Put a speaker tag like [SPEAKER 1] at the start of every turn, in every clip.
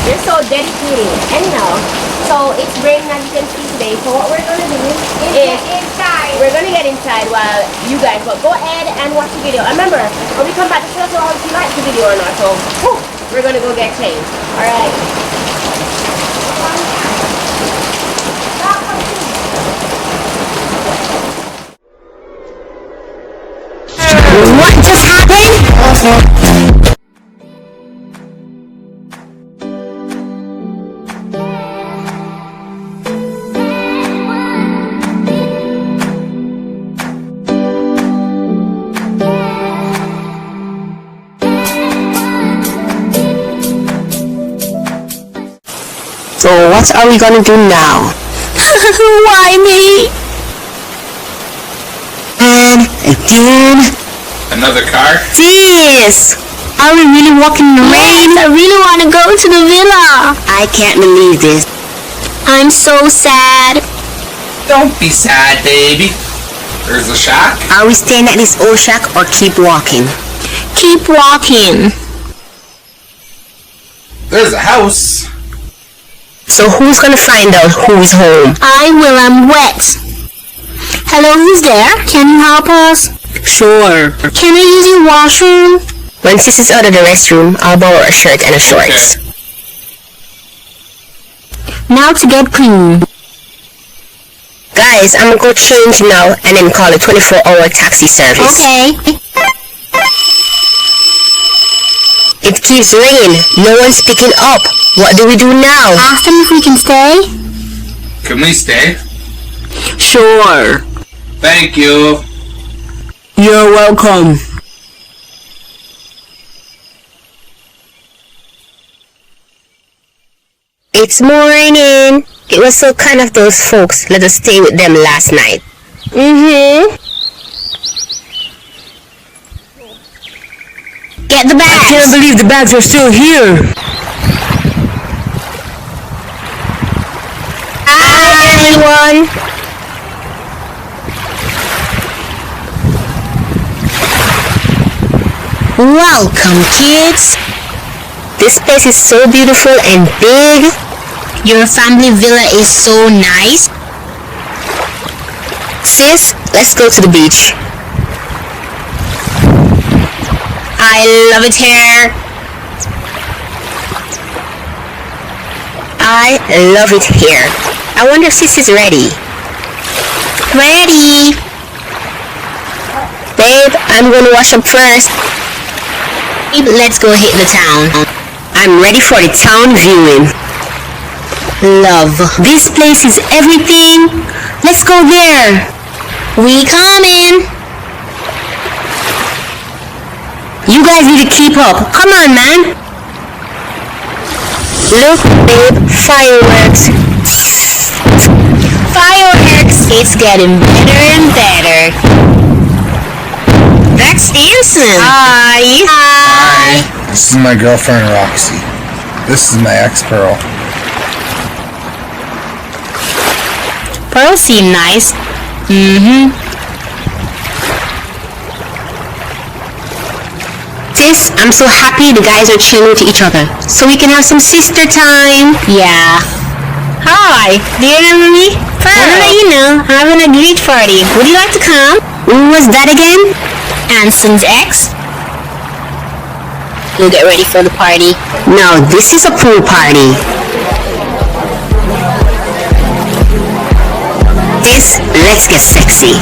[SPEAKER 1] You're so dedicated. Anyhow, so it's raining as you can see today. So what we're gonna do is we're gonna get inside while you guys go ahead and watch the video. And remember, when we come back to tell us if you like the video or not. So we're gonna go get changed. Alright.
[SPEAKER 2] What just happened?
[SPEAKER 3] So what are we gonna do now?
[SPEAKER 2] Why me?
[SPEAKER 3] And again.
[SPEAKER 4] Another car?
[SPEAKER 3] This! Are we really walking in the rain?
[SPEAKER 2] I really want to go to the villa.
[SPEAKER 3] I can't believe this.
[SPEAKER 2] I'm so sad.
[SPEAKER 4] Don't be sad, baby. There's a shack.
[SPEAKER 3] Are we staying at this old shack or keep walking?
[SPEAKER 2] Keep walking.
[SPEAKER 4] There's a house.
[SPEAKER 3] So who's gonna find out who's home?
[SPEAKER 2] I will. I'm wet. Hello, who's there? Can you help us?
[SPEAKER 3] Sure.
[SPEAKER 2] Can I use your washroom?
[SPEAKER 3] When sis is out of the restroom, I'll borrow a shirt and a shorts.
[SPEAKER 4] Okay.
[SPEAKER 2] Now to get clean.
[SPEAKER 3] Guys, I'm gonna go change now and then call a 24-hour taxi service.
[SPEAKER 2] Okay.
[SPEAKER 3] It keeps ringing. No one's picking up. What do we do now?
[SPEAKER 2] Ask them if we can stay.
[SPEAKER 4] Can we stay?
[SPEAKER 3] Sure.
[SPEAKER 4] Thank you.
[SPEAKER 3] You're welcome. It's morning. It was so kind of those folks. Let us stay with them last night. Get the bags. I can't believe the bags are still here. Hi, everyone. Welcome, kids. This place is so beautiful and big.
[SPEAKER 2] Your family villa is so nice.
[SPEAKER 3] Sis, let's go to the beach. I love it here. I love it here. I wonder if sis is ready.
[SPEAKER 2] Ready.
[SPEAKER 3] Babe, I'm gonna wash up first.
[SPEAKER 2] Let's go hit the town.
[SPEAKER 3] I'm ready for the town viewing. Love, this place is everything. Let's go there.
[SPEAKER 2] We coming.
[SPEAKER 3] You guys need to keep up. Come on, man. Look, babe, fireworks.
[SPEAKER 2] Fireworks. It's getting better and better.
[SPEAKER 3] That's Anson.
[SPEAKER 2] Hi.
[SPEAKER 4] Hi.
[SPEAKER 5] This is my girlfriend, Roxie. This is my ex-Pearl.
[SPEAKER 2] Pearl seem nice.
[SPEAKER 3] Sis, I'm so happy the guys are chilling with each other. So we can have some sister time.
[SPEAKER 2] Yeah. Hi. Do you remember me?
[SPEAKER 3] Pearl.
[SPEAKER 2] I wanna let you know, I'm having a great party. Would you like to come?
[SPEAKER 3] Who was that again?
[SPEAKER 2] Anson's ex. We'll get ready for the party.
[SPEAKER 3] No, this is a pool party. Sis, let's get sexy.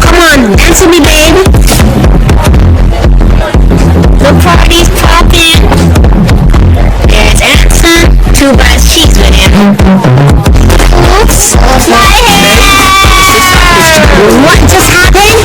[SPEAKER 3] Come on, dance with me, babe.
[SPEAKER 2] The party's popping. There's Anson. 2 bites cheese with him. Oops, my hair!
[SPEAKER 3] What just happened?